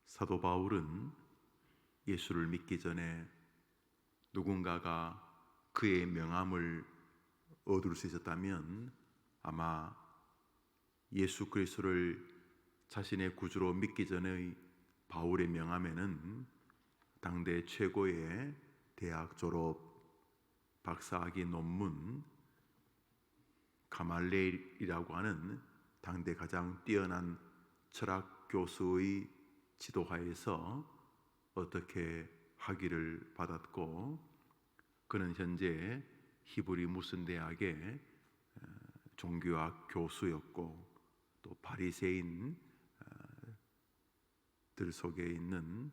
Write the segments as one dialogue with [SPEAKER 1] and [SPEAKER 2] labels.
[SPEAKER 1] 사도 바울은 예수를 믿기 전에 누군가가 그의 명함을 얻을 수 있었다면 아마 예수 그리스도를 자신의 구주로 믿기 전의 바울의 명함에는 당대 최고의 대학 졸업, 박사학위 논문, 가말레일이라고 하는 당대 가장 뛰어난 철학 교수의 지도하에서 어떻게 학위를 받았고, 그는 현재 히브리 무슨 대학의 종교학 교수였고, 또 바리새인들 속에 있는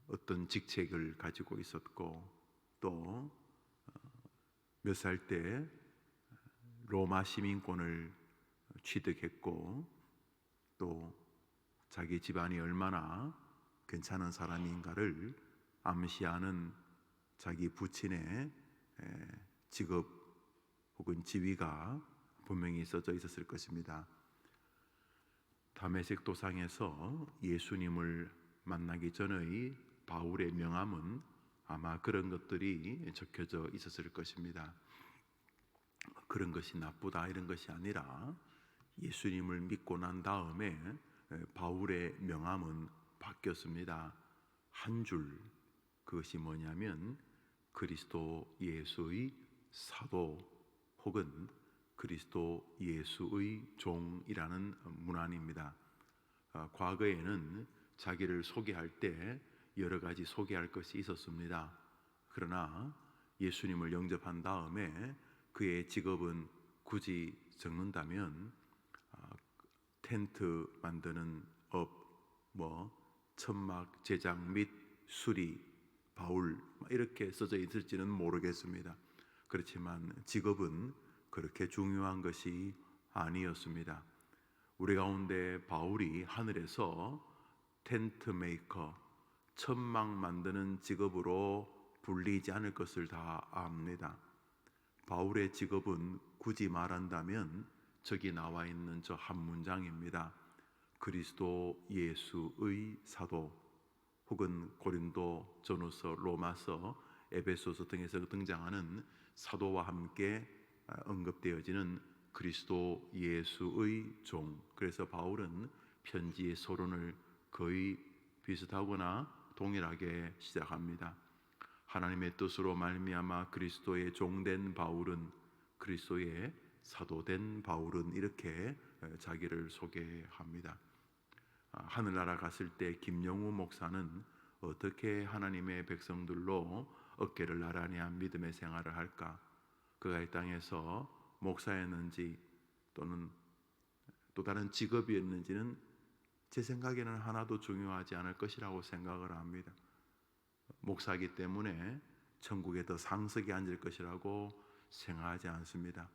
[SPEAKER 1] 어떤 직책을 가지고 있었고, 또 몇 살 때 로마 시민권을 취득했고, 또 자기 집안이 얼마나 괜찮은 사람인가를 암시하는 자기 부친의 직업 혹은 지위가 분명히 써져 있었을 것입니다. 다메섹 도상에서 예수님을 만나기 전의 바울의 명함은 아마 그런 것들이 적혀져 있었을 것입니다. 그런 것이 나쁘다 이런 것이 아니라 예수님을 믿고 난 다음에 바울의 명함은 바뀌었습니다. 한 줄, 그것이 뭐냐면 그리스도 예수의 사도 혹은 그리스도 예수의 종이라는 문안입니다. 과거에는 자기를 소개할 때 여러 가지 소개할 것이 있었습니다. 그러나 예수님을 영접한 다음에 그의 직업은 굳이 적는다면 텐트 만드는 업, 천막 제작 및 수리, 바울 이렇게 써져 있을지는 모르겠습니다. 그렇지만 직업은 그렇게 중요한 것이 아니었습니다. 우리 가운데 바울이 하늘에서 텐트 메이커, 천막 만드는 직업으로 불리지 않을 것을 다 압니다. 바울의 직업은 굳이 말한다면 저기 나와 있는 저 한 문장입니다. 그리스도 예수의 사도, 혹은 고린도 전후서, 로마서, 에베소서 등에서 등장하는 사도와 함께 언급되어지는 그리스도 예수의 종. 그래서 바울은 편지의 서론을 거의 비슷하거나 동일하게 시작합니다. 하나님의 뜻으로 말미암아 그리스도의 종된 바울은, 그리스도의 사도된 바울은, 이렇게 자기를 소개합니다. 하늘나라 갔을 때 김영우 목사는 어떻게 하나님의 백성들로 어깨를 나란히 한 믿음의 생활을 할까? 그가 이 땅에서 목사였는지 또는 또 다른 직업이었는지는 제 생각에는 하나도 중요하지 않을 것이라고 생각을 합니다. 목사이기 때문에 천국에 더 상석에 앉을 것이라고 생각하지 않습니다.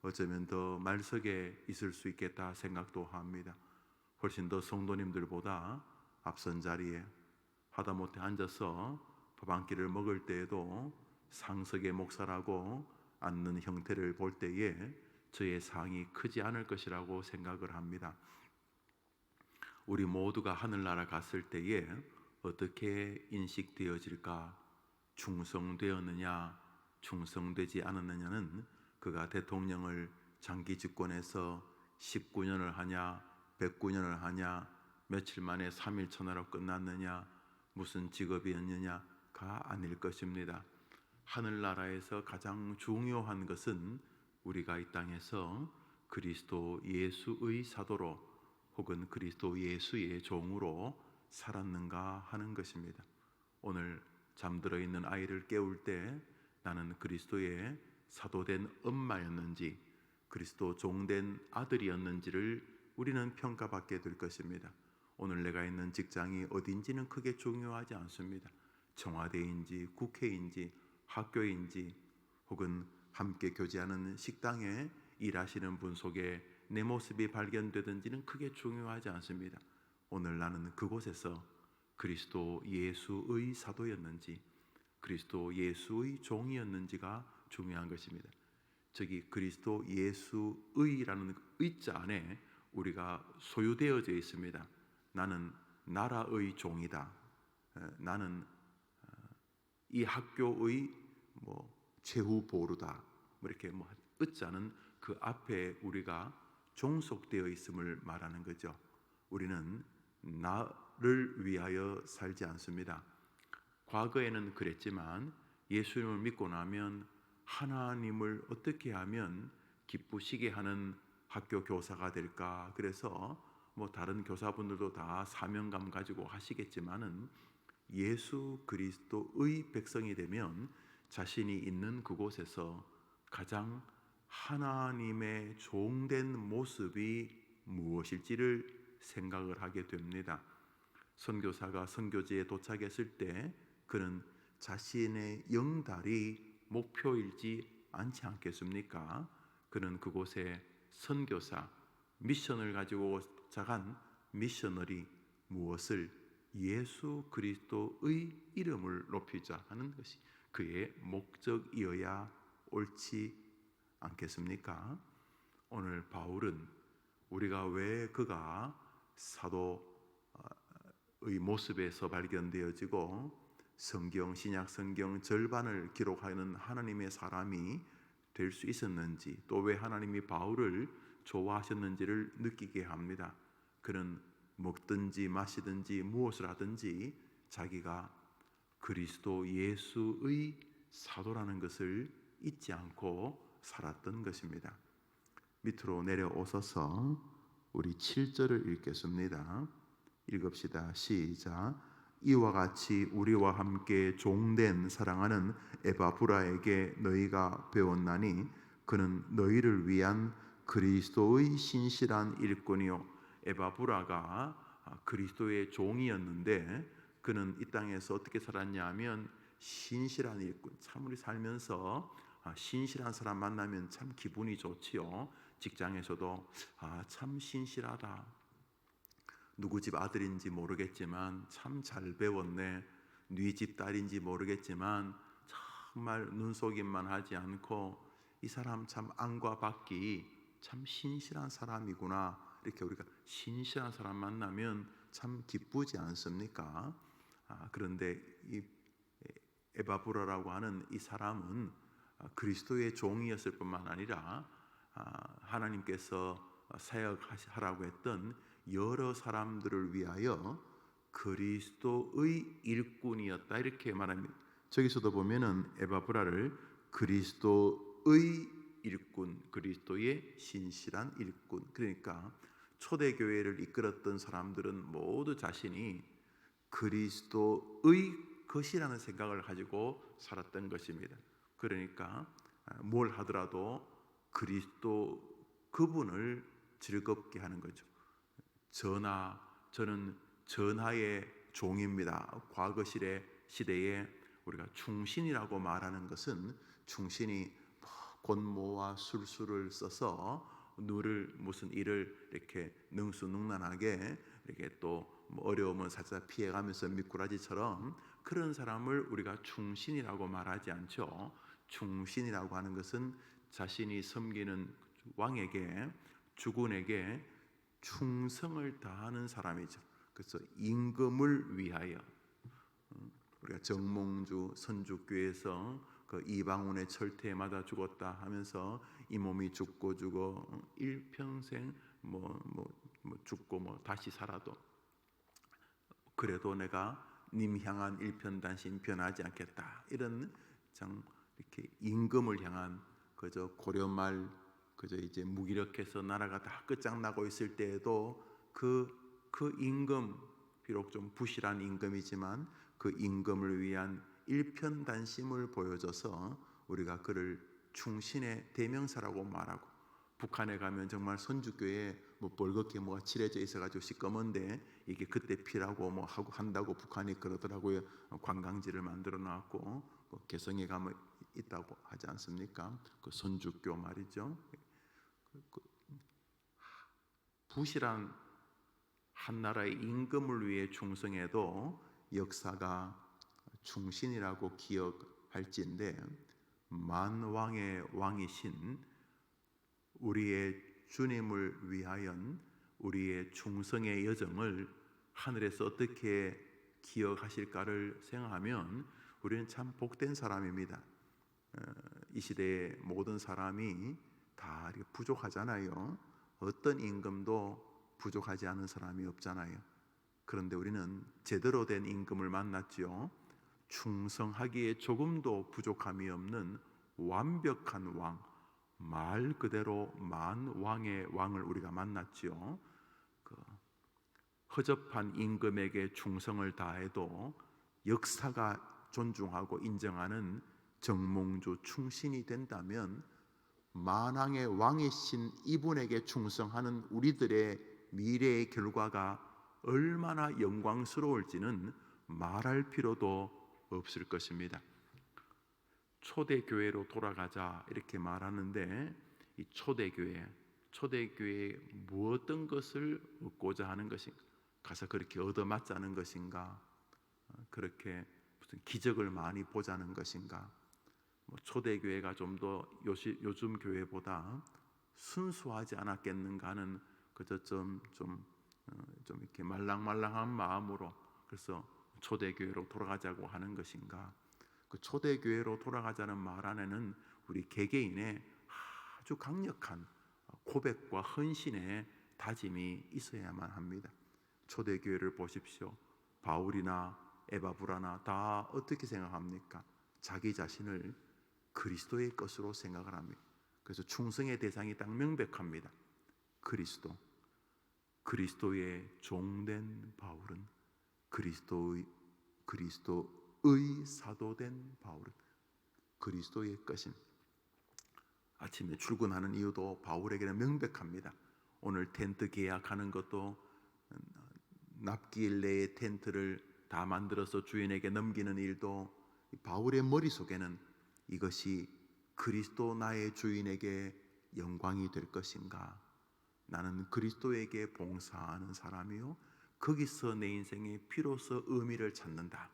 [SPEAKER 1] 어쩌면 더 말석에 있을 수 있겠다 생각도 합니다. 훨씬 더 성도님들보다 앞선 자리에 하다못해 앉아서 밥 한 끼를 먹을 때에도 상석의 목사라고 앉는 형태를 볼 때에 저의 상이 크지 않을 것이라고 생각을 합니다. 우리 모두가 하늘나라 갔을 때에 어떻게 인식되어질까? 충성되었느냐, 충성되지 않았느냐는 그가 대통령을 장기 집권해서 19년을 하냐, 109년을 하냐, 며칠 만에 3일 천하로 끝났느냐, 무슨 직업이었느냐가 아닐 것입니다. 하늘나라에서 가장 중요한 것은 우리가 이 땅에서 그리스도 예수의 사도로 혹은 그리스도 예수의 종으로 살았는가 하는 것입니다. 오늘 잠들어 있는 아이를 깨울 때 나는 그리스도의 사도된 엄마였는지 그리스도 종된 아들이었는지를 우리는 평가받게 될 것입니다. 오늘 내가 있는 직장이 어딘지는 크게 중요하지 않습니다. 청와대인지 국회인지 학교인지 혹은 함께 교제하는 식당에 일하시는 분 속에 내 모습이 발견되든지는 크게 중요하지 않습니다. 오늘 나는 그곳에서 그리스도 예수의 사도였는지 그리스도 예수의 종이었는지가 중요한 것입니다. 저기 그리스도 예수의라는 의자 안에 우리가 소유되어져 있습니다. 나는 나라의 종이다. 나는 이 학교의 최후 보루다. 이렇게 으짜는 그 앞에 우리가 종속되어 있음을 말하는 거죠. 우리는 나를 위하여 살지 않습니다. 과거에는 그랬지만 예수님을 믿고 나면 하나님을 어떻게 하면 기쁘시게 하는 학교 교사가 될까? 그래서 다른 교사분들도 다 사명감 가지고 하시겠지만은 예수 그리스도의 백성이 되면 자신이 있는 그곳에서 가장 하나님의 종된 모습이 무엇일지를 생각을 하게 됩니다. 선교사가 선교지에 도착했을 때 그는 자신의 영달이 목표이지 않지 않겠습니까? 그는 그곳에 선교사, 미션을 가지고 도착한 미셔너리, 무엇을? 예수 그리스도의 이름을 높이자 하는 것이 그의 목적이어야 옳지 않겠습니까? 오늘 바울은 우리가 왜 그가 사도의 모습에서 발견되어지고 신약 성경 절반을 기록하는 하나님의 사람이 될 수 있었는지, 또 왜 하나님이 바울을 좋아하셨는지를 느끼게 합니다. 그는 먹든지 마시든지 무엇을 하든지 자기가 그리스도 예수의 사도라는 것을 잊지 않고 살았던 것입니다. 밑으로 내려오셔서 우리 7절을 읽겠습니다. 읽읍시다. 시작. 이와 같이 우리와 함께 종된 사랑하는 에바브라에게 너희가 배웠나니 그는 너희를 위한 그리스도의 신실한 일꾼이요. 에바브라가 그리스도의 종이었는데 그는 이 땅에서 어떻게 살았냐 하면 신실한 일꾼. 참 우리 살면서 신실한 사람 만나면 참 기분이 좋지요. 직장에서도 참 신실하다. 누구 집 아들인지 모르겠지만 참 잘 배웠네. 네 집 딸인지 모르겠지만 정말 눈속임만 하지 않고 이 사람 참 안과 밖이 참 신실한 사람이구나. 이렇게 우리가 신실한 사람 만나면 참 기쁘지 않습니까? 그런데 이 에바브라라고 하는 이 사람은 그리스도의 종이었을 뿐만 아니라 하나님께서 사역하라고 했던 여러 사람들을 위하여 그리스도의 일꾼이었다 이렇게 말합니다. 저기서도 보면은 에바브라를 그리스도의 일꾼, 그리스도의 신실한 일꾼. 그러니까 초대교회를 이끌었던 사람들은 모두 자신이 그리스도의 것이라는 생각을 가지고 살았던 것입니다. 그러니까 뭘 하더라도 그리스도 그분을 즐겁게 하는 거죠. 저는 전하의 종입니다. 과거 시대에 우리가 충신이라고 말하는 것은 충신이 권모와 술수를 써서 누를 무슨 일을 이렇게 능수능란하게 이렇게 또 어려움은 살짝 피해가면서 미꾸라지처럼 그런 사람을 우리가 충신이라고 말하지 않죠. 충신이라고 하는 것은 자신이 섬기는 왕에게, 주군에게 충성을 다하는 사람이죠. 그래서 임금을 위하여 우리가 정몽주 선주교에서 그 이방원의 철퇴마다 죽었다 하면서 이 몸이 죽고 일평생 죽고 다시 살아도 그래도 내가 님 향한 일편단심 변하지 않겠다. 이런 이렇게 임금을 향한 그저 고려말 그저 이제 무기력해서 나라가 다 끝장나고 있을 때에도 그 임금, 비록 좀 부실한 임금이지만 그 임금을 위한 일편단심을 보여줘서 우리가 그를 충신의 대명사라고 말하고, 북한에 가면 정말 선주교에 벌겋게 뭐가 칠해져 있어가지고 시꺼먼데 이게 그때 피라고 하고 한다고 북한이 그러더라고요. 관광지를 만들어 놨고 개성에 가면 있다고 하지 않습니까? 그 선주교 말이죠. 부실한 한 나라의 임금을 위해 충성해도 역사가 충신이라고 기억할지인데, 만왕의 왕이신 우리의 주님을 위하여 우리의 충성의 여정을 하늘에서 어떻게 기억하실까를 생각하면 우리는 참 복된 사람입니다. 이 시대의 모든 사람이 다 이렇게 부족하잖아요. 어떤 임금도 부족하지 않은 사람이 없잖아요. 그런데 우리는 제대로 된 임금을 만났죠. 충성하기에 조금도 부족함이 없는 완벽한 왕, 말 그대로 만왕의 왕을 우리가 만났죠. 그 허접한 임금에게 충성을 다해도 역사가 존중하고 인정하는 정몽주 충신이 된다면 만왕의 왕이신 이분에게 충성하는 우리들의 미래의 결과가 얼마나 영광스러울지는 말할 필요도 없을 것입니다. 초대교회로 돌아가자 이렇게 말하는데, 이 초대교회에 무엇떤 것을 얻고자 하는 것인가? 가서 그렇게 얻어맞자는 것인가? 그렇게 무슨 기적을 많이 보자는 것인가? 초대교회가 좀 더 요즘 교회보다 순수하지 않았겠는가 하는 그저 좀 이렇게 말랑말랑한 마음으로 그래서 초대교회로 돌아가자고 하는 것인가? 그 초대교회로 돌아가자는 말 안에는 우리 개개인의 아주 강력한 고백과 헌신의 다짐이 있어야만 합니다. 초대교회를 보십시오. 바울이나 에바브라나 다 어떻게 생각합니까? 자기 자신을 그리스도의 것으로 생각을 합니다. 그래서 충성의 대상이 딱 명백합니다. 그리스도의 종된 바울은 그리스도의 사도된 바울은 그리스도의 것임. 아침에 출근하는 이유도 바울에게는 명백합니다. 오늘 텐트 계약하는 것도 납기일 내에 텐트를 다 만들어서 주인에게 넘기는 일도 바울의 머릿속에는 이것이 그리스도 나의 주인에게 영광이 될 것인가? 나는 그리스도에게 봉사하는 사람이요 거기서 내 인생에 비로소 의미를 찾는다.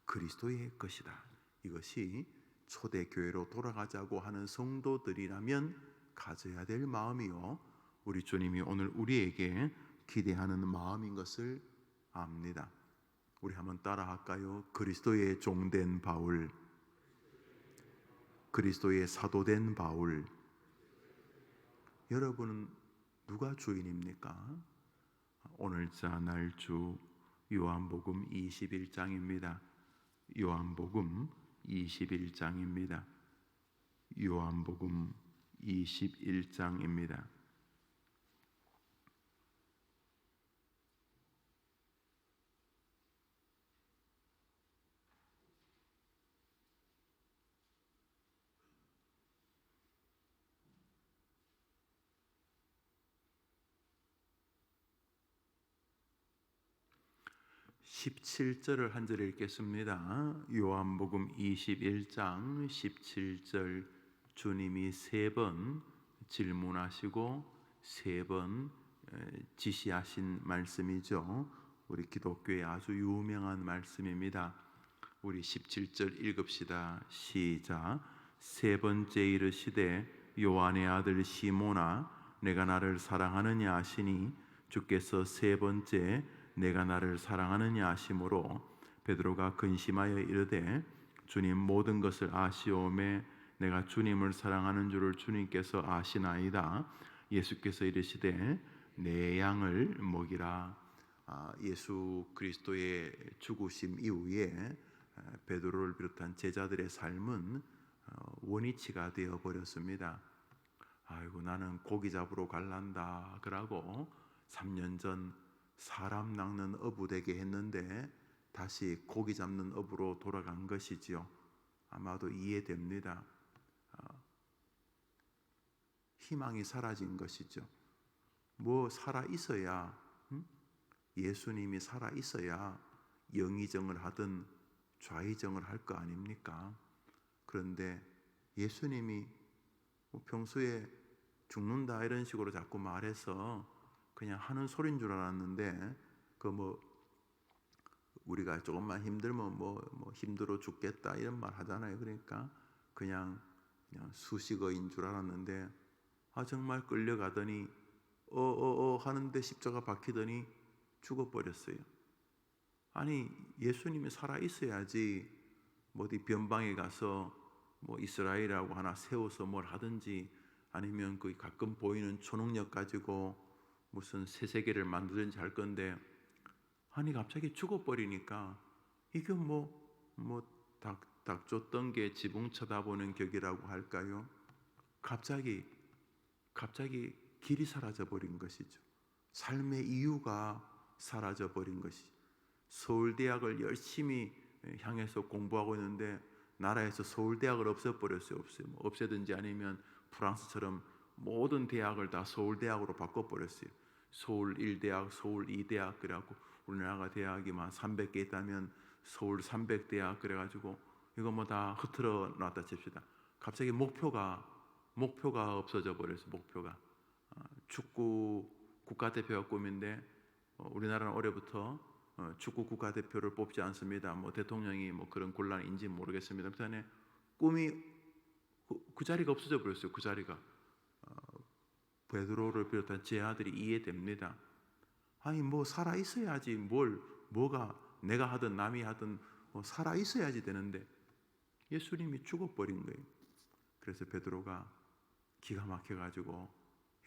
[SPEAKER 1] 그리스도의 것이다. 이것이 초대교회로 돌아가자고 하는 성도들이라면 가져야 될 마음이요 우리 주님이 오늘 우리에게 기대하는 마음인 것을 압니다. 우리 한번 따라 할까요? 그리스도의 종된 바울, 그리스도의 사도된 바울. 여러분은 누가 주인입니까? 오늘자 날주 요한복음 21장입니다. 요한복음 21장입니다. 요한복음 21장입니다. (17절을) 한 절 읽겠습니다. 요한복음 21장 17절. 주님이 3번 질문하시고 3번 지시하신 말씀이죠. 우리 기독교의 아주 유명한 말씀입니다. 우리 17절 읽읍시다. 시작. 3번째 이르시되 요한의 아들 시몬아 내가 나를 사랑하느냐 하시니 주께서 3번째 내가 나를 사랑하느냐 하심으로 베드로가 근심하여 이르되 주님 모든 것을 아시오매 내가 주님을 사랑하는 줄을 주님께서 아시나이다. 예수께서 이르시되 내 양을 먹이라. 예수 그리스도의 죽으심 이후에 베드로를 비롯한 제자들의 삶은 원위치가 되어 버렸습니다. 아이고 나는 고기 잡으러 갈란다 그러고 3년 전 사람 낚는 어부 되게 했는데 다시 고기 잡는 어부로 돌아간 것이지요. 아마도 이해됩니다. 희망이 사라진 것이죠. 뭐 살아 있어야 예수님이 살아 있어야 영의정을 하든 좌의정을 할 거 아닙니까? 그런데 예수님이 평소에 죽는다 이런 식으로 자꾸 말해서 그냥 하는 소린 줄 알았는데 우리가 조금만 힘들면 힘들어 죽겠다 이런 말 하잖아요. 그러니까 그냥 수식어인 줄 알았는데 정말 끌려가더니 하는데 십자가 박히더니 죽어버렸어요. 아니 예수님이 살아 있어야지 뭐 어디 변방에 가서 뭐 이스라엘이라고 하나 세워서 뭘 하든지 아니면 그 가끔 보이는 초능력 가지고 무슨 새 세계를 만들든지 할 건데 아니 갑자기 죽어버리니까 이게 닭 쫓던 게 지붕 쳐다보는 격이라고 할까요? 갑자기 길이 사라져 버린 것이죠. 삶의 이유가 사라져 버린 것이죠. 서울대학을 열심히 향해서 공부하고 있는데 나라에서 서울대학을 없애버렸어요. 없애든지 아니면 프랑스처럼 모든 대학을 다 서울대학으로 바꿔버렸어요. 서울 1대학, 서울 2대학 그래갖고 우리나라가 대학이 만 300개 있다면 서울 300대학 그래가지고 이거 뭐 다 흐트러 놨다 칩시다. 갑자기 목표가 없어져 버렸어요. 목표가 축구 국가대표가 꿈인데 우리나라는 올해부터 축구 국가대표를 뽑지 않습니다. 뭐 대통령이 뭐 그런 곤란인지 모르겠습니다. 아무튼 꿈이 그 자리가 없어져 버렸어요. 그 자리가 베드로를 비롯한 제 아들이 이해됩니다. 아니 뭐 살아 있어야지 뭐가 내가 하든 남이 하든 살아 있어야지 되는데 예수님이 죽어버린 거예요. 그래서 베드로가 기가 막혀가지고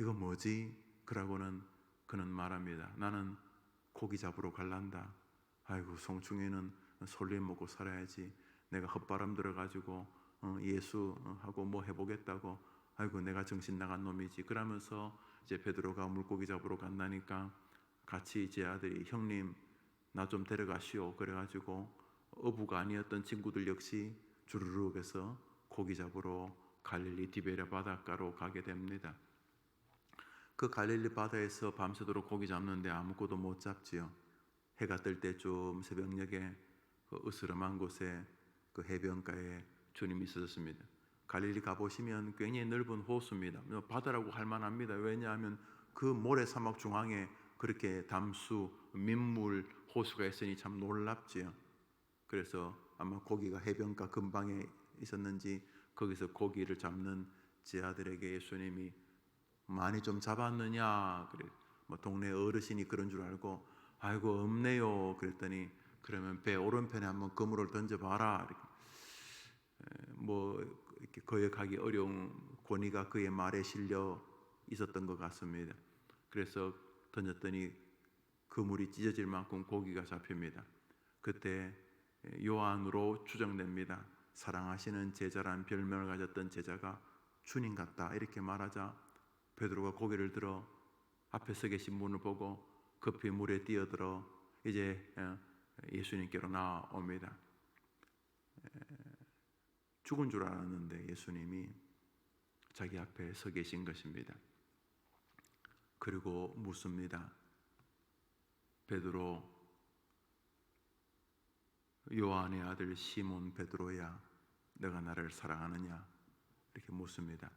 [SPEAKER 1] 이거 뭐지? 그러고는 그는 말합니다. 나는 고기 잡으러 갈란다. 아이고 송충이는 솔잎 먹고 살아야지. 내가 헛바람 들어가지고 예수하고 뭐 해보겠다고. 아이고 내가 정신 나간 놈이지. 그러면서 이제 베드로가 물고기 잡으러 간다니까 같이 제 아들이 형님 나 좀 데려가시오. 그래가지고 어부가 아니었던 친구들 역시 주르륵 해서 고기 잡으러 갈릴리 디베랴 바닷가로 가게 됩니다. 그 갈릴리 바다에서 밤새도록 고기 잡는데 아무것도 못 잡지요. 해가 뜰 때쯤 새벽녘에 그 으스름한 곳에 그 해변가에 주님이 있었습니다. 갈릴리 가보시면 굉장히 넓은 호수입니다. 바다라고 할 만합니다. 왜냐하면 그 모래 사막 중앙에 그렇게 담수, 민물 호수가 있으니 참 놀랍지요. 그래서 아마 고기가 해변가 근방에 있었는지 거기서 고기를 잡는 제 아들에게 예수님이 많이 좀 잡았느냐? 그래. 뭐 동네 어르신이 그런 줄 알고 아이고 없네요. 그랬더니 그러면 배 오른편에 한번 그물을 던져봐라. 이렇게 거역하기 어려운 권위가 그의 말에 실려 있었던 것 같습니다. 그래서 던졌더니 그물이 찢어질 만큼 고기가 잡힙니다. 그때 요한으로 추정됩니다. 사랑하시는 제자란 별명을 가졌던 제자가 주님 같다 이렇게 말하자 베드로가 고개를 들어 앞에 서 계신 분을 보고 급히 물에 뛰어들어 이제 예수님께로 나옵니다. 죽은 줄 알았는데 예수님이 자기 앞에 서 계신 것입니다. 그리고 묻습니다. 베드로, 요한의 아들 시몬 베드로야, 너가 나를 사랑하느냐? 이렇게 묻습니다.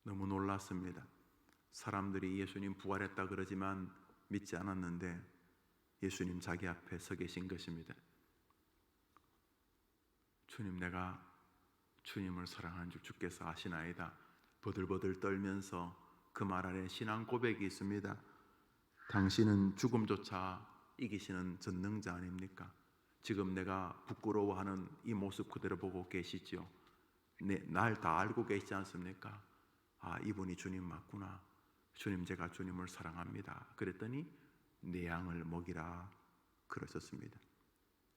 [SPEAKER 1] 너무 놀랐습니다. 사람들이 예수님 부활했다 그러지만 믿지 않았는데 예수님 자기 앞에 서 계신 것입니다. 주님, 내가 주님을 사랑하는 줄 주께서 아시나이다. 버들버들 떨면서 그 말 안에 신앙 고백이 있습니다. 당신은 죽음조차 이기시는 전능자 아닙니까? 지금 내가 부끄러워하는 이 모습 그대로 보고 계시죠? 날 다 알고 계시지 않습니까? 아, 이분이 주님 맞구나. 주님, 제가 주님을 사랑합니다. 그랬더니 내 양을 먹이라 그러셨습니다.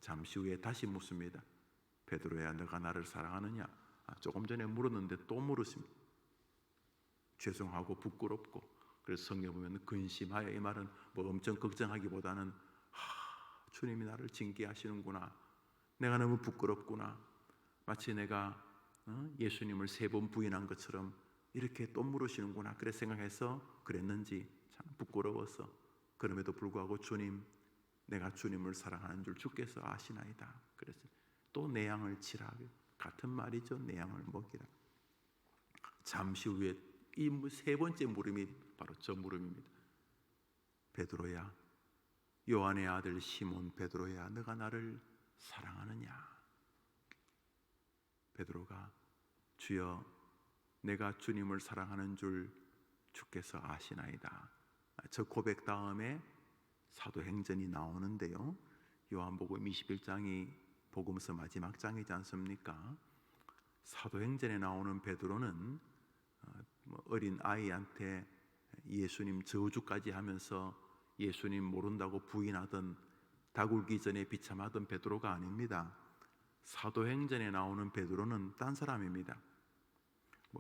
[SPEAKER 1] 잠시 후에 다시 묻습니다. 베드로야, 너가 나를 사랑하느냐? 조금 전에 물었는데 또 물으십니다. 죄송하고 부끄럽고. 그래서 성경 보면 근심하여, 이 말은 뭐 엄청 걱정하기보다는 주님이 나를 징계하시는구나. 내가 너무 부끄럽구나. 마치 내가 예수님을 3번 부인한 것처럼 이렇게 또 물으시는구나. 그래 생각해서 그랬는지 참 부끄러워서. 그럼에도 불구하고 주님, 내가 주님을 사랑하는 줄 주께서 아시나이다. 그래서 또 내 양을 치라. 같은 말이죠. 내 양을 먹이라. 잠시 후에 이 3번째 물음이 바로 저 물음입니다. 베드로야, 요한의 아들 시몬 베드로야, 너가 나를 사랑하느냐? 베드로가 주여, 내가 주님을 사랑하는 줄 주께서 아시나이다. 저 고백 다음에 사도행전이 나오는데요. 요한복음 21장이 복음서 마지막 장이지 않습니까? 사도행전에 나오는 베드로는 어린 아이한테 예수님 저주까지 하면서 예수님 모른다고 부인하던 다굴기 전에 비참하던 베드로가 아닙니다. 사도행전에 나오는 베드로는 딴 사람입니다.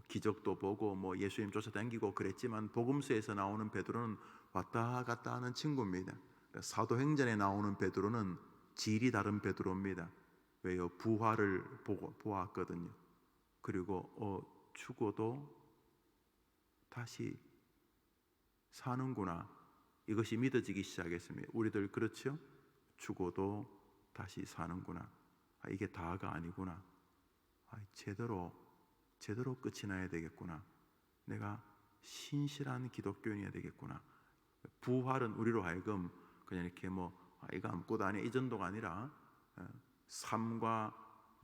[SPEAKER 1] 기적도 보고 예수님 쫓아다니고 그랬지만 복음서에서 나오는 베드로는 왔다 갔다 하는 친구입니다. 사도행전에 나오는 베드로는 질이 다른 베드로입니다. 왜요? 부활을 보았거든요. 그리고 죽어도 다시 사는구나, 이것이 믿어지기 시작했습니다. 우리들 그렇죠? 죽어도 다시 사는구나. 이게 다가 아니구나. 제대로 끝이 나야 되겠구나. 내가 신실한 기독교인이어야 되겠구나. 부활은 우리로 하여금 그냥 이렇게 이거 아무것도 아니야 이 정도가 아니라 삶과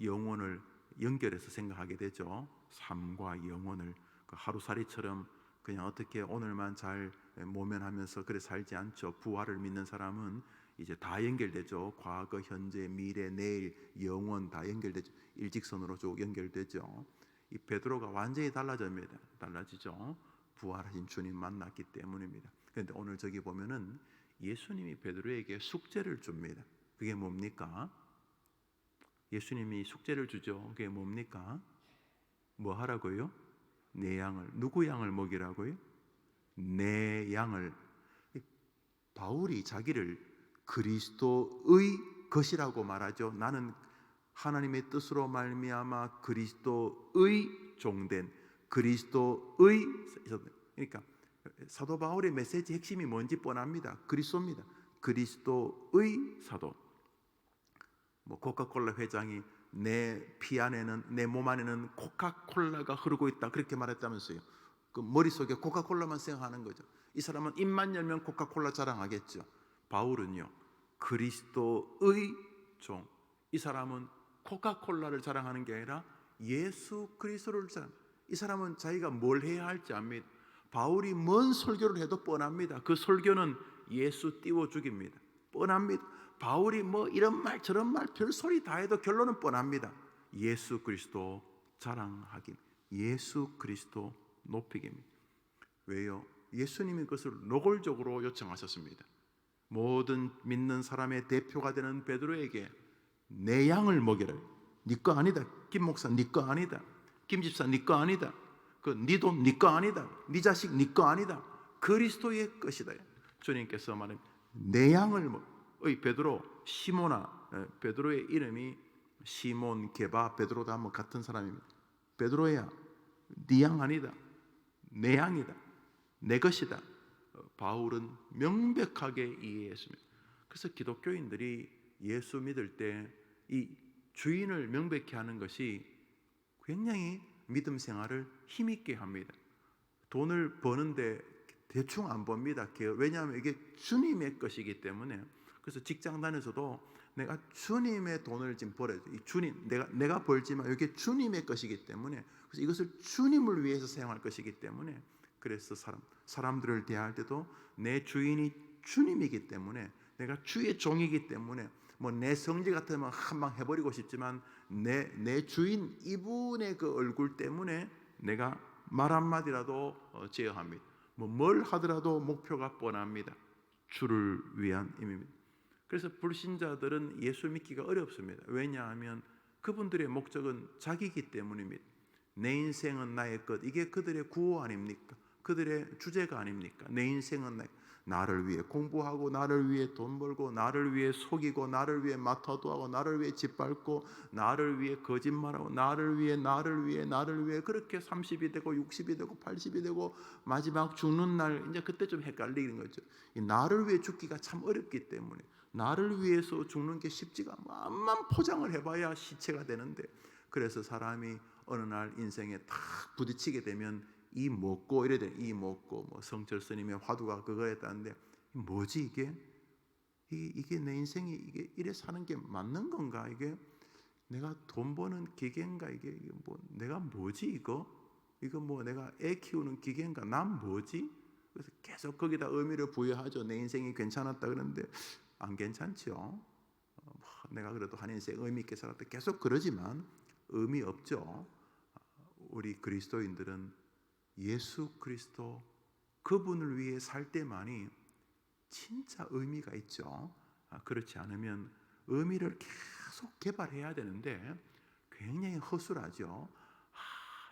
[SPEAKER 1] 영혼을 연결해서 생각하게 되죠. 삶과 영혼을 하루살이처럼 그냥 어떻게 오늘만 잘 모면하면서 그래 살지 않죠. 부활을 믿는 사람은 이제 다 연결되죠. 과거, 현재, 미래, 내일, 영원 다 연결되죠. 일직선으로 쭉 연결되죠. 이 베드로가 완전히 달라지죠. 부활하신 주님 만났기 때문입니다. 그런데 오늘 저기 보면은 예수님이 베드로에게 숙제를 줍니다. 그게 뭡니까? 예수님이 숙제를 주죠. 그게 뭡니까? 뭐 하라고요? 내 양을. 누구 양을 먹이라고요? 내 양을. 바울이 자기를 그리스도의 것이라고 말하죠. 나는 하나님의 뜻으로 말미암아 그리스도의 종된 그리스도의. 그러니까 사도 바울의 메시지 핵심이 뭔지 뻔합니다. 그리스도입니다. 그리스도의 사도. 코카콜라 회장이 내 피 안에는, 내 몸 안에는 코카콜라가 흐르고 있다 그렇게 말했다면서요. 그 머릿속에 코카콜라만 생각하는 거죠. 이 사람은 입만 열면 코카콜라 자랑하겠죠. 바울은요, 그리스도의 종. 이 사람은 코카콜라를 자랑하는 게 아니라 예수 그리스도를 자랑. 이 사람은 자기가 뭘 해야 할지 압니다. 바울이 뭔 설교를 해도 뻔합니다. 그 설교는 예수 띄워 죽입니다. 뻔합니다. 바울이 이런 말 저런 말 별소리 다 해도 결론은 뻔합니다. 예수 그리스도 자랑하기, 예수 그리스도 높이기입니다. 왜요? 예수님이 그것을 노골적으로 요청하셨습니다. 모든 믿는 사람의 대표가 되는 베드로에게 내 양을 먹여라. 네 거 아니다. 김 목사 네 거 아니다. 김 집사 네 거 아니다. 네 돈 네 거 아니다. 네 자식 네 거 아니다. 그리스도의 것이다. 주님께서 말합니다. 내 양을 베드로, 시몬아. 베드로의 이름이 시몬, 게바, 베드로 다 같은 사람입니다. 베드로야, 네 양 아니다. 내 양이다. 내 것이다. 바울은 명백하게 이해했습니다. 그래서 기독교인들이 예수 믿을 때 이 주인을 명백히 하는 것이 굉장히 믿음 생활을 힘있게 합니다. 돈을 버는데 대충 안 법니다. 왜냐하면 이게 주님의 것이기 때문에. 그래서 직장 다녀서도 내가 주님의 돈을 지금 벌어야 돼. 이 주님, 내가 벌지만 이게 주님의 것이기 때문에, 그래서 이것을 주님을 위해서 사용할 것이기 때문에, 그래서 사람들을 대할 때도 내 주인이 주님이기 때문에, 내가 주의 종이기 때문에 내 성질 같으면 한방 해버리고 싶지만 내 주인 이분의 그 얼굴 때문에 내가 말 한마디라도 제어합니다. 뭘 하더라도 목표가 뻔합니다. 주를 위한 힘입니다. 그래서 불신자들은 예수 믿기가 어렵습니다. 왜냐하면 그분들의 목적은 자기이기 때문입니다. 내 인생은 나의 것. 이게 그들의 구호 아닙니까? 그들의 주제가 아닙니까? 내 인생은 나를 위해 공부하고, 나를 위해 돈 벌고, 나를 위해 속이고, 나를 위해 마타도하고, 나를 위해 짓밟고, 나를 위해 거짓말하고, 나를 위해 그렇게 30이 되고 60이 되고 80이 되고 마지막 죽는 날, 이제 그때 좀 헷갈리는 거죠. 이 나를 위해 죽기가 참 어렵기 때문에, 나를 위해서 죽는 게 쉽지가 않아. 암만 포장을 해봐야 시체가 되는데, 그래서 사람이 어느 날 인생에 탁 부딪히게 되면 이 먹고 이래 돼. 이 먹고 성철 스님의 화두가 그거였다는데, 뭐지 이게 내 인생이 이게 이래 사는 게 맞는 건가? 이게 내가 돈 버는 기계인가? 이게 내가 뭐지 이거 내가 애 키우는 기계인가? 난 뭐지? 그래서 계속 거기다 의미를 부여하죠. 내 인생이 괜찮았다 그러는데 안 괜찮죠. 내가 그래도 한 인생 의미 있게 살았다 계속 그러지만 의미 없죠. 우리 그리스도인들은 예수 그리스도 그분을 위해 살 때만이 진짜 의미가 있죠. 그렇지 않으면 의미를 계속 개발해야 되는데 굉장히 허술하죠.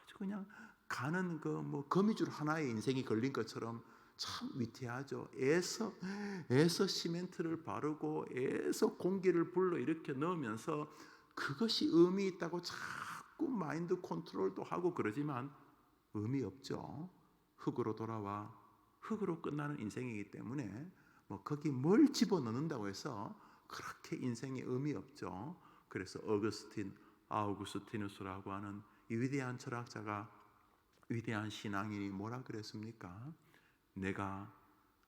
[SPEAKER 1] 아주 그냥 가는 그 뭐 거미줄 하나에 인생이 걸린 것처럼 참 위태하죠. 애서 시멘트를 바르고 애서 공기를 불러 이렇게 넣으면서 그것이 의미 있다고 자꾸 마인드 컨트롤도 하고 그러지만 의미 없죠. 흙으로 돌아와 흙으로 끝나는 인생이기 때문에 뭐 거기 뭘 집어넣는다고 해서 그렇게 인생에 의미 없죠. 그래서 아우구스티누스라고 하는 이 위대한 철학자가, 위대한 신앙인이 뭐라 그랬습니까? 내가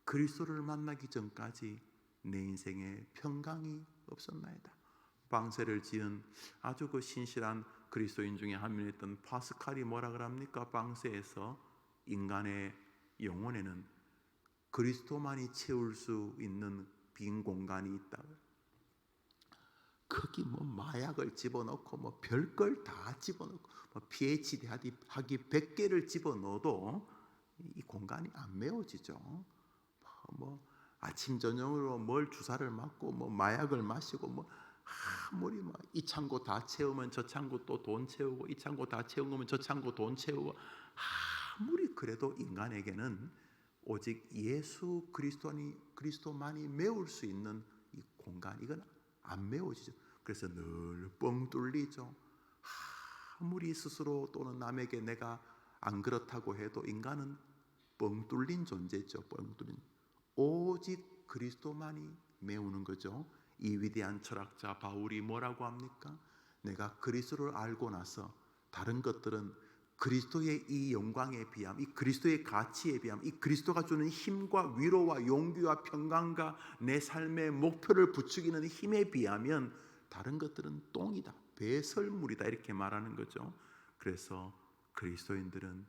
[SPEAKER 1] 그리스도를 만나기 전까지 내 인생에 평강이 없었나이다. 방세를 지은 아주 그 신실한 그리스도인 중에 한 명이었던 파스칼이 뭐라 그럽니까? 방세에서 인간의 영혼에는 그리스도만이 채울 수 있는 빈 공간이 있다. 거기 뭐 마약을 집어넣고 뭐 별걸 다 집어넣고 뭐 PhD 학위 100개를 집어넣어도 이 공간이 안 메워지죠. 뭐 아침 저녁으로 뭘 주사를 맞고 뭐 마약을 마시고 뭐 아무리 뭐 이 창고 다 채우면 저 창고 또 돈 채우고 이 창고 다 채우면 저 창고 돈 채우고 아무리 그래도 인간에게는 오직 예수 그리스도만이 메울 수 있는 이 공간, 이건 안 메워지죠. 그래서 늘 뻥 뚫리죠. 아무리 스스로 또는 남에게 내가 안 그렇다고 해도 인간은 뻥 뚫린 존재죠. 뻥 뚫린. 오직 그리스도만이 메우는 거죠. 이 위대한 철학자 바울이 뭐라고 합니까? 내가 그리스도를 알고 나서 다른 것들은 그리스도의 이 영광에 비함, 이 그리스도의 가치에 비함, 이 그리스도가 주는 힘과 위로와 용기와 평강과 내 삶의 목표를 부추기는 힘에 비하면 다른 것들은 똥이다, 배설물이다, 이렇게 말하는 거죠. 그래서 그리스도인들은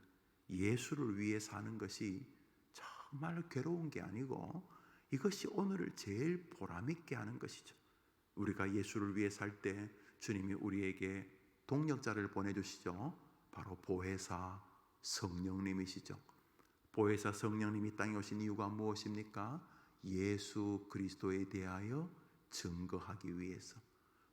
[SPEAKER 1] 예수를 위해 사는 것이 정말 괴로운 게 아니고 이것이 오늘을 제일 보람있게 하는 것이죠. 우리가 예수를 위해 살 때 주님이 우리에게 동력자를 보내주시죠. 바로 보혜사 성령님이시죠. 보혜사 성령님이 땅에 오신 이유가 무엇입니까? 예수 그리스도에 대하여 증거하기 위해서.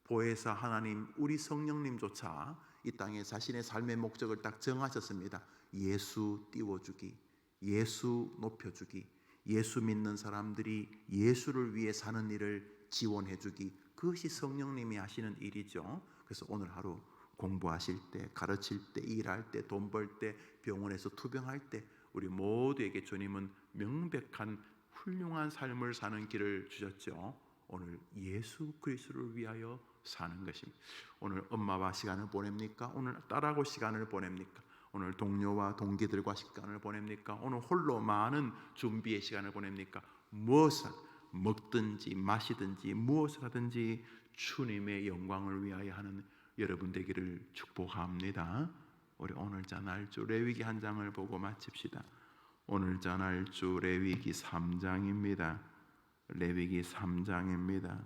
[SPEAKER 1] 보혜사 하나님, 우리 성령님조차 이 땅에 자신의 삶의 목적을 딱 정하셨습니다. 예수 띄워주기, 예수 높여주기, 예수 믿는 사람들이 예수를 위해 사는 일을 지원해주기, 그것이 성령님이 하시는 일이죠. 그래서 오늘 하루 공부하실 때, 가르칠 때, 일할 때, 돈 벌 때, 병원에서 투병할 때 우리 모두에게 주님은 명백한 훌륭한 삶을 사는 길을 주셨죠. 오늘 예수 그리스도를 위하여 사는 것입니다. 오늘 엄마와 시간을 보냅니까? 오늘 딸하고 시간을 보냅니까? 오늘 동료와 동기들과 시간을 보냅니까? 오늘 홀로 많은 준비의 시간을 보냅니까? 무엇을 먹든지 마시든지 무엇을 하든지 주님의 영광을 위하여 하는 여러분 되기를 축복합니다. 우리 오늘자 날주 레위기 한 장을 보고 마칩시다. 오늘자 날주 레위기 3장입니다. 레위기 3장입니다.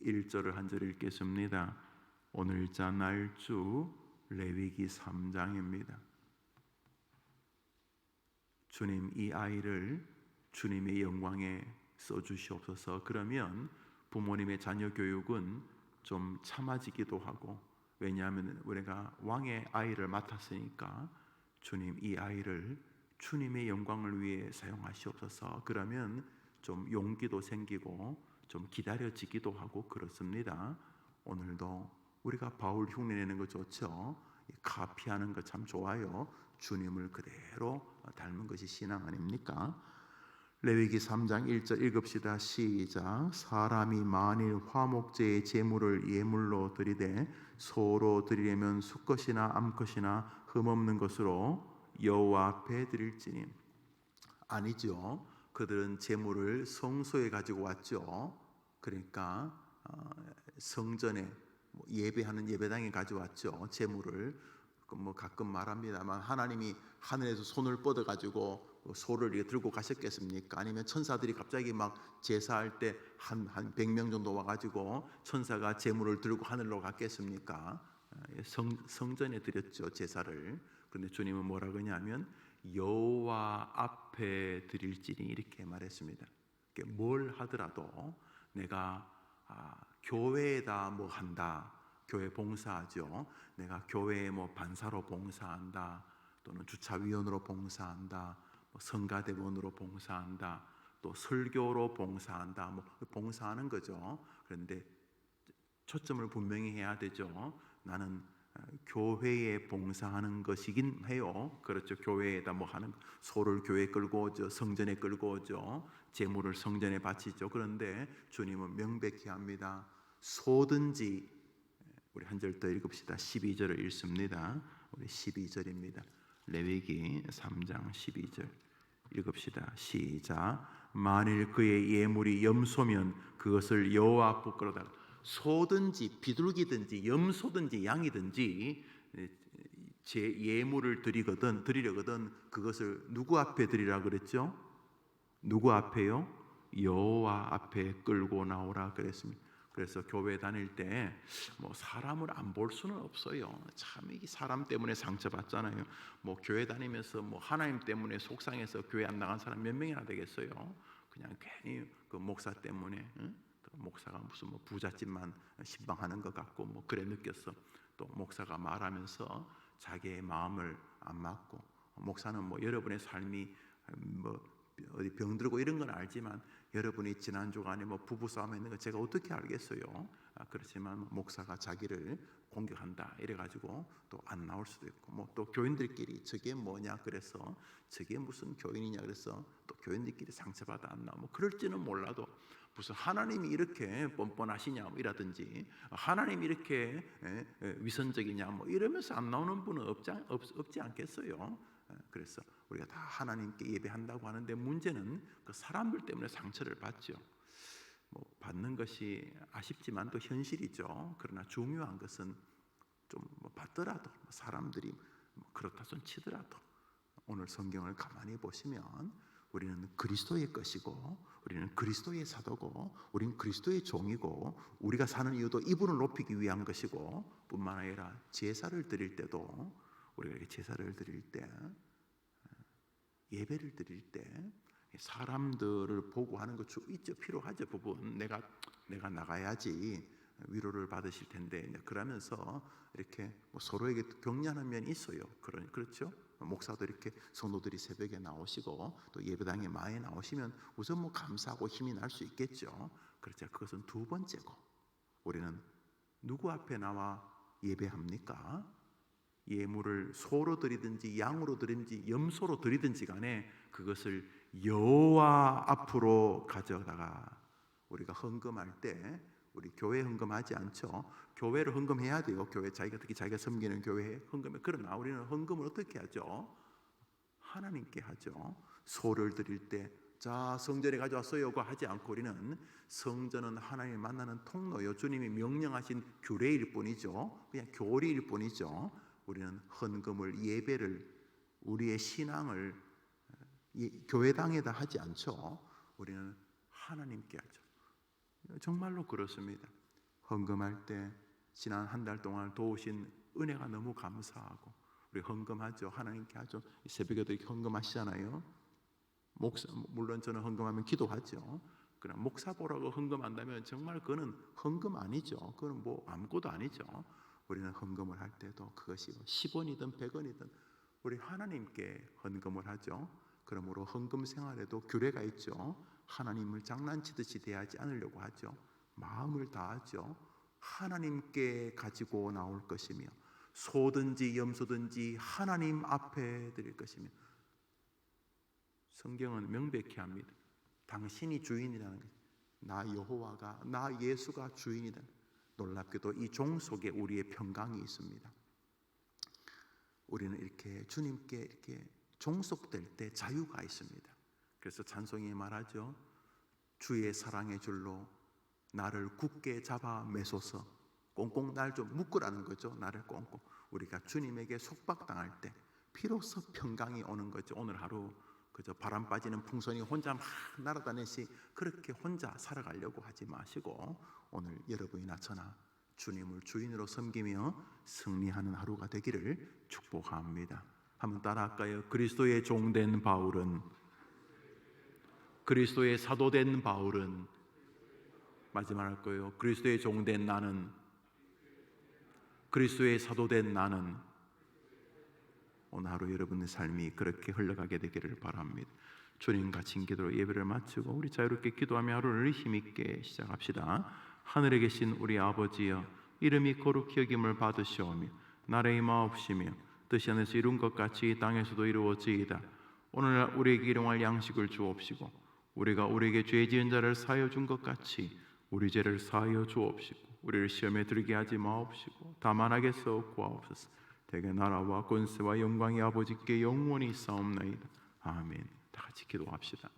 [SPEAKER 1] 1절을 한 절 읽겠습니다. 오늘자 날주 레위기 3장입니다. 주님, 이 아이를 주님의 영광에 써주시옵소서. 그러면 부모님의 자녀 교육은 좀 참아지기도 하고, 왜냐하면 우리가 왕의 아이를 맡았으니까 주님, 이 아이를 주님의 영광을 위해 사용하시옵소서. 그러면 좀 용기도 생기고 좀 기다려지기도 하고 그렇습니다. 오늘도 우리가 바울 흉내내는 거 좋죠. 카피하는 거 참 좋아요. 주님을 그대로 닮은 것이 신앙 아닙니까? 레위기 3장 1절 읽읍시다. 시작. 사람이 만일 화목제의 제물을 예물로 드리되 소로 드리려면 수컷이나 암컷이나 흠없는 것으로 여호와 앞에 드릴지니. 아니죠. 그들은 제물을 성소에 가지고 왔죠. 그러니까 성전에 예배하는 예배당에 가져왔죠. 제물을. 뭐 가끔 말합니다만 하나님이 하늘에서 손을 뻗어가지고 소를 이렇게 들고 가셨겠습니까? 아니면 천사들이 갑자기 막 제사할 때 한 100명 정도 와가지고 천사가 제물을 들고 하늘로 갔겠습니까? 성전에 드렸죠, 제사를. 그런데 주님은 뭐라 그러냐면 여호와 앞에 드릴지니 이렇게 말했습니다. 뭘 하더라도 내가 교회에다 뭐 한다, 교회 봉사하죠. 내가 교회에 뭐 반사로 봉사한다, 또는 주차위원으로 봉사한다, 뭐 성가대원으로 봉사한다, 또 설교로 봉사한다, 뭐 봉사하는 거죠. 그런데 초점을 분명히 해야 되죠. 나는 교회에 봉사하는 것이긴 해요. 그렇죠. 교회에다 뭐 하는, 소를 교회에 끌고 오죠. 성전에 끌고 오죠. 제물을 성전에 바치죠. 그런데 주님은 명백히 합니다. 소든지, 우리 한 절 더 읽읍시다. 12절을 읽습니다. 우리 12절입니다. 레위기 3장 12절 읽읍시다. 시작. 만일 그의 예물이 염소면 그것을 여호와 앞에 끌어다가, 소든지 비둘기든지 염소든지 양이든지 제 예물을 드리려거든 그것을 누구 앞에 드리라 그랬죠? 누구 앞에요? 여호와 앞에 끌고 나오라 그랬습니다. 그래서 교회 다닐 때 뭐 사람을 안 볼 수는 없어요. 참 이 사람 때문에 상처받잖아요. 뭐 교회 다니면서 뭐 하나님 때문에 속상해서 교회 안 나간 사람 몇 명이나 되겠어요. 그냥 괜히 그 목사 때문에, 목사가 무슨 뭐 부잣집만 신방하는 것 같고 뭐 그래 느꼈어. 또 목사가 말하면서 자기의 마음을 안 맞고, 목사는 뭐 여러분의 삶이 뭐 어디 병들고 이런 건 알지만 여러분이 지난 주간에 뭐 부부 싸움에 있는 거 제가 어떻게 알겠어요? 그렇지만 목사가 자기를 공격한다 이래가지고 또 안 나올 수도 있고, 뭐 또 교인들끼리 저게 뭐냐 그래서 저게 무슨 교인이냐 그래서 또 교인들끼리 상처받아 안 나오고, 뭐 그럴지는 몰라도 무슨 하나님이 이렇게 뻔뻔하시냐 뭐 이라든지 하나님이 이렇게 위선적이냐 뭐 이러면서 안 나오는 분은 없지 않겠어요? 그래서 우리가 다 하나님께 예배한다고 하는데 문제는 그 사람들 때문에 상처를 받죠. 뭐 받는 것이 아쉽지만 또 현실이죠. 그러나 중요한 것은 좀 뭐 받더라도 사람들이 뭐 그렇다 손 치더라도 오늘 성경을 가만히 보시면 우리는 그리스도의 것이고, 우리는 그리스도의 사도고, 우리는 그리스도의 종이고, 우리가 사는 이유도 이분을 높이기 위한 것이고, 뿐만 아니라 제사를 드릴 때도 우리가 이렇게 제사를 드릴 때, 예배를 드릴 때 사람들을 보고 하는 것 있죠. 필요하죠. 부분 내가 나가야지 위로를 받으실 텐데, 그러면서 이렇게 뭐 서로에게 격려하는 면이 있어요. 그렇죠. 목사도 이렇게 성도들이 새벽에 나오시고 또 예배당에 많이 나오시면 우선 뭐 감사하고 힘이 날 수 있겠죠. 그렇죠. 그것은 두 번째고, 우리는 누구 앞에 나와 예배합니까? 예물을 소로 드리든지 양으로 드리든지 염소로 드리든지 간에 그것을 여호와 앞으로 가져다가, 우리가 헌금할 때 우리 교회 헌금하지 않죠. 교회를 헌금해야 돼요. 교회 특히 자기가 섬기는 교회에 헌금해. 그러나 우리는 헌금을 어떻게 하죠? 하나님께 하죠. 소를 드릴 때 자 성전에 가져왔어요고 하지 않고, 우리는 성전은 하나님을 만나는 통로요. 주님이 명령하신 규례일 뿐이죠. 그냥 교리일 뿐이죠. 우리는 헌금을, 예배를, 우리의 신앙을 교회당에다 하지 않죠. 우리는 하나님께 하죠. 정말로 그렇습니다. 헌금할 때 지난 한 달 동안 도우신 은혜가 너무 감사하고 우리 헌금하죠. 하나님께 하죠. 새벽에도 이렇게 헌금하시잖아요. 물론 저는 헌금하면 기도하죠. 그러나 목사 보라고 헌금한다면 정말 그거는 헌금 아니죠. 그거는 뭐 아무것도 아니죠. 우리는 헌금을 할 때도 그것이 10원이든 100원이든 우리 하나님께 헌금을 하죠. 그러므로 헌금 생활에도 규례가 있죠. 하나님을 장난치듯이 대하지 않으려고 하죠. 마음을 다하죠. 하나님께 가지고 나올 것이며, 소든지 염소든지 하나님 앞에 드릴 것이며, 성경은 명백히 합니다. 당신이 주인이라는 것, 나 여호와가, 나 예수가 주인이다. 놀랍게도 이 종 속에 우리의 평강이 있습니다. 우리는 이렇게 주님께 이렇게 종속될 때 자유가 있습니다. 그래서 찬송이 말하죠. 주의 사랑의 줄로 나를 굳게 잡아 매소서, 꽁꽁 날 좀 묶으라는 거죠. 나를 꽁꽁. 우리가 주님에게 속박당할 때 비로소 평강이 오는 거죠. 오늘 하루 그저 바람 빠지는 풍선이 혼자 막 날아다니시 그렇게 혼자 살아가려고 하지 마시고 오늘 여러분이나 저나 주님을 주인으로 섬기며 승리하는 하루가 되기를 축복합니다. 한번 따라할까요? 그리스도의 종된 바울은, 그리스도의 사도된 바울은, 마지막 할 거예요. 그리스도의 종된 나는, 그리스도의 사도된 나는, 오늘 하루 여러분의 삶이 그렇게 흘러가게 되기를 바랍니다. 주님 같이 기도로 예배를 마치고 우리 자유롭게 기도하며 하루를 힘있게 시작합시다. 하늘에 계신 우리 아버지여, 이름이 거룩히 여김을 받으시오며 나라의 마옵시며 뜻이 하늘에서 이룬 것 같이 이 땅에서도 이루어지이다. 오늘날 우리에게 일용할 양식을 주옵시고 우리가 우리에게 죄 지은 자를 사하여 준 것 같이 우리 죄를 사하여 주옵시고 우리를 시험에 들게 하지 마옵시고 다만 악에서 구하옵소서. 대개 나라와 권세와 영광이 아버지께 영원히 있사옵나이다. 아멘. 다 같이 기도합시다.